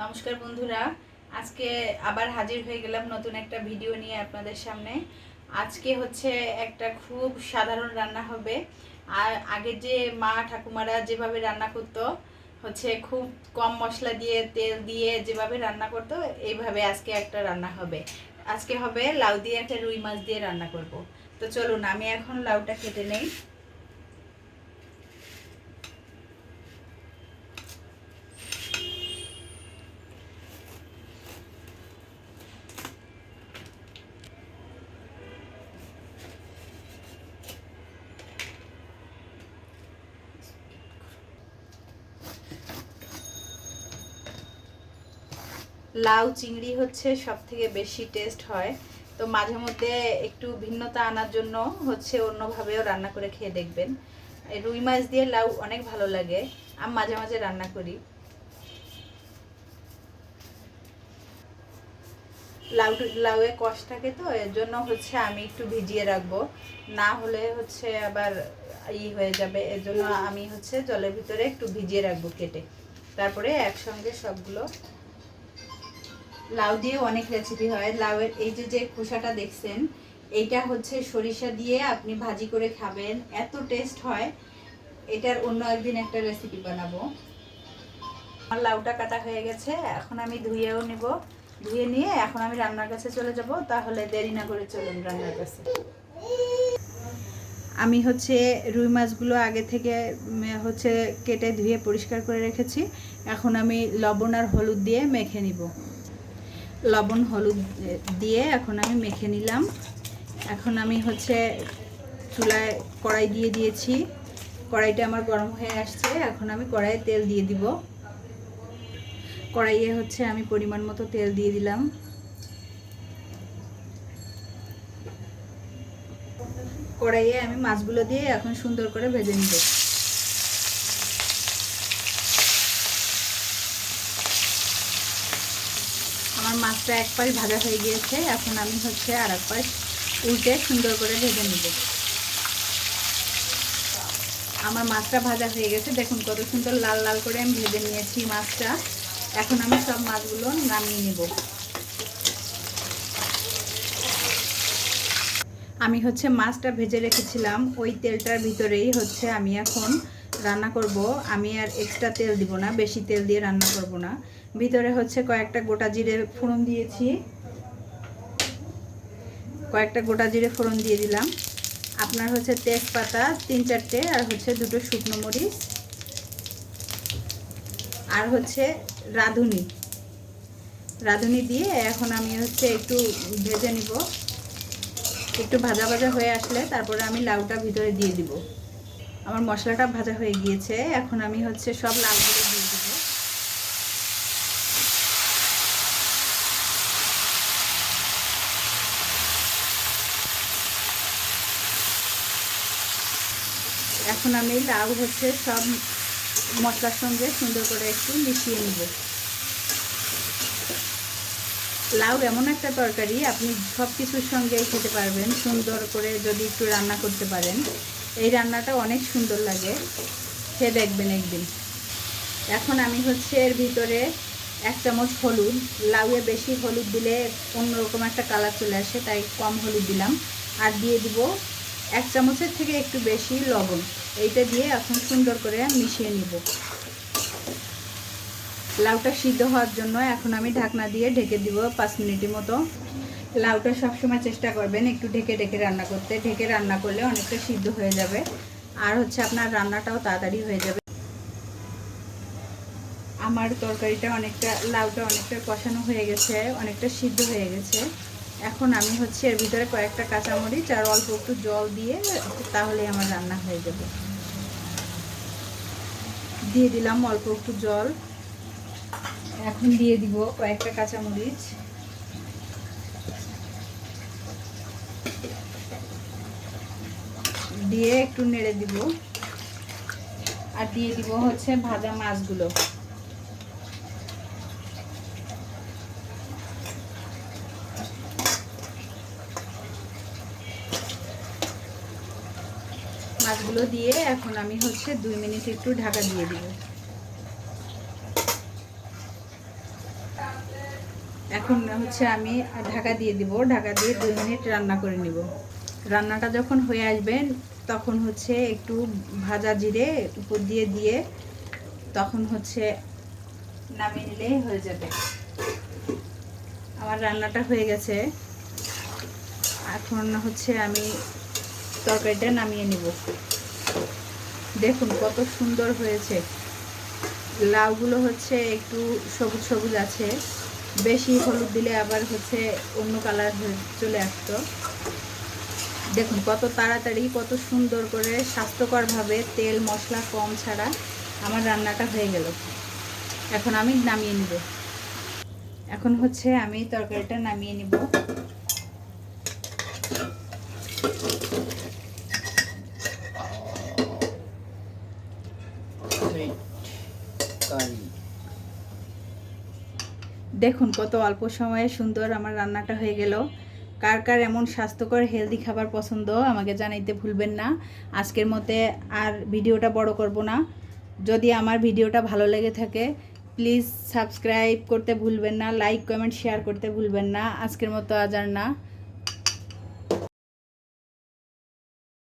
নমস্কার বন্ধুরা, আজকে আবার হাজির হয়ে গেলাম নতুন একটা ভিডিও নিয়ে আপনাদের সামনে। আজকে হচ্ছে একটা খুব সাধারণ রান্না হবে। আর আগে যে মা ঠাকুমারা যেভাবে রান্না করতো, হচ্ছে খুব কম মশলা দিয়ে তেল দিয়ে যেভাবে রান্না করতো, এইভাবে আজকে একটা রান্না হবে। আজকে হবে লাউ দিয়ে একটা রুই মাছ দিয়ে রান্না করব। তো চলুন আমি এখন লাউটা কেটে নেই। লাউ চিংড়ি হচ্ছে সব থেকে বেশি টেস্ট হয়। তো মাঝে মধ্যে একটু ভিন্নতা আনার জন্য হচ্ছে অন্যভাবেও রান্না করে খেয়ে দেখবেন। এই রুই মাছ দিয়ে লাউ অনেক ভালো লাগে। আমি মাঝে মাঝে রান্না করি। লাউয়ে কষ থাকে, তো এর জন্য হচ্ছে আমি একটু ভিজিয়ে রাখবো, না হলে হচ্ছে আবার হয়ে যাবে। এর জন্য আমি হচ্ছে জলের ভিতরে একটু ভিজিয়ে রাখবো কেটে, তারপরে একসঙ্গে সবগুলো। লাউ দিয়ে অনেক রেসিপি হয়। লাউয়ের এই যে যে খোসাটা দেখছেন, এইটা হচ্ছে সরিষা দিয়ে আপনি ভাজি করে খাবেন, এত টেস্ট হয়। এটার অন্য একদিন একটা রেসিপি বানাবো। আমার লাউটা কাটা হয়ে গেছে, এখন আমি ধুয়েও নেব। ধুয়ে নিয়ে এখন আমি রান্নার কাছে চলে যাব। তাহলে দেরি না করে চলুন রান্নার কাছে। আমি হচ্ছে রুই মাছগুলো আগে থেকে হচ্ছে কেটে ধুয়ে পরিষ্কার করে রেখেছি। এখন আমি লবণ আর হলুদ দিয়ে মেখে নিব। লবণ হলুদ দিয়ে এখন আমি মেখে নিলাম। এখন আমি হচ্ছে চুলায় কড়াই দিয়ে দিয়েছি। কড়াইটা আমার গরম হয়ে আসছে। এখন আমি কড়াইয়ে তেল দিয়ে দিব। কড়াইয়ে হচ্ছে আমি পরিমাণ মতো তেল দিয়ে দিলাম। কড়াইয়ে আমি মাছগুলো দিয়ে এখন সুন্দর করে ভেজে নিব। আমার মাছটা এক পাশ ভাজা হয়ে গিয়েছে। এখন আমি হচ্ছে আর এক পাশ উল্টে সুন্দর করে ভেজে নিব। আমার মাছটা ভাজা হয়ে গেছে, দেখুন কত সুন্দর লাল লাল করে আমি ভেজে নিয়েছি মাছটা। এখন আমি সব মাছগুলো নামিয়ে নেব। আমি হচ্ছে মাছটা ভেজে রেখেছিলাম, ওই তেলটার ভিতরেই হচ্ছে আমি এখন রান্না করব। আমি আর এক্সট্রা তেল দিব না, বেশি তেল দিয়ে রান্না করব না। ভিতরে হচ্ছে কয়েকটা গোটা জিরে ফোড়ন দিয়েছি, কয়েকটা গোটা জিরে ফোড়ন দিয়ে দিলাম। আপনার হচ্ছে তেজপাতা 3-4টে, আর হচ্ছে 2টো শুকনো মরিচ, আর হচ্ছে রাঁধুনি রাঁধুনি দিয়ে এখন আমি হচ্ছে একটু ভেজে নিব। একটু ভাজা ভাজা হয়ে আসলে তারপরে আমি লাউটা ভিতরে দিয়ে দিব। আমার মশলাটা ভাজা হয়ে গিয়েছে, এখন আমি হচ্ছে সব লাল করে দিয়ে দিব। এখন আমি লাউ হচ্ছে সব মশলার সঙ্গে সুন্দর করে একটু মিশিয়ে নিব। লাউ এমন একটা তরকারি, আপনি সব কিছুর সঙ্গেই খেতে পারবেন সুন্দর করে যদি একটু রান্না করতে পারেন। এই রান্নাটা অনেক সুন্দর লাগে, খেয়ে দেখবেন একদিন। এখন আমি হচ্ছে এর ভিতরে 1 চামচ হলুদ, লাউয়ে বেশি হলুদ দিলে অন্যরকম একটা কালার চলে আসে, তাই কম হলুদ দিলাম। আর দিয়ে দিব 1 চামচের থেকে একটু বেশি লবণ। এইটা দিয়ে এখন সুন্দর করে মিশিয়ে নিব। লাউটা সিদ্ধ হওয়ার জন্য এখন আমি ঢাকনা দিয়ে ঢেকে দিব 5 মিনিটের মতো। লাউটা সবসময় চেষ্টা করবেন একটু ঢেকে ঢেকে রান্না করতে। ঢেকে রান্না করলে অনেকটা সিদ্ধ হয়ে যাবে, আর হচ্ছে আপনার রান্নাটাও তাড়াতাড়ি হয়ে যাবে। আমার তরকারিটা অনেকটা, লাউটা অনেকটা কষানো হয়ে গেছে, অনেকটা সিদ্ধ হয়ে গেছে। এখন আমি হচ্ছে এর ভিতরে কয়েকটা কাঁচামরিচ আর অল্প একটু জল দিয়ে তাহলে আমার রান্না হয়ে যাবে। দিয়ে দিলাম অল্প একটু জল। এখন দিয়ে দিব কয়েকটা কাঁচামরিচ। দিয়ে একটু নেড়ে দিব। আর দিয়ে দিব হচ্ছে ভাজা মাছগুলো। মাছগুলো দিয়ে এখন আমি হচ্ছে 2 মিনিট একটু ঢাকা দিয়ে দিব। এখন হচ্ছে আমি ঢাকা দিয়ে দিব, ঢাকা দিয়ে 2 মিনিট রান্না করে নিব। রান্নাটা যখন হয়ে আসবে তখন হচ্ছে একটু ভাজা জিরে উপর দিয়ে দিয়ে তখন হচ্ছে নামিয়ে নিলেই হয়ে যাবে। আমার রান্নাটা হয়ে গেছে, এখন হচ্ছে আমি তরকারিটা নামিয়ে নিব। দেখুন কত সুন্দর হয়েছে। লাউগুলো হচ্ছে একটু সবুজ সবুজ আছে, বেশি হলুদ দিলে আবার হচ্ছে অন্য কালার চলে আসতো। দেখুন কত তাড়াতাড়ি কত সুন্দর করে স্বাস্থ্যকরভাবে তেল মশলা কম ছাড়া আমার রান্নাটা হয়ে গেল। এখন আমি নামিয়ে নিব। এখন হচ্ছে আমি তরকারিটা নামিয়ে নিব। দেখুন কত অল্প সময়ে সুন্দর আমার রান্নাটা হয়ে গেল। কার কার এমন স্বাস্থ্যকর হেলদি খাবার পছন্দ আমাকে জানাইতে ভুলবেন না। আজকের মতে আর ভিডিওটা বড় করব না। যদি আমার ভিডিওটা ভালো লেগে থাকে প্লিজ সাবস্ক্রাইব করতে ভুলবেন না, লাইক কমেন্ট শেয়ার করতে ভুলবেন না। আজকের মতো আজ আর না।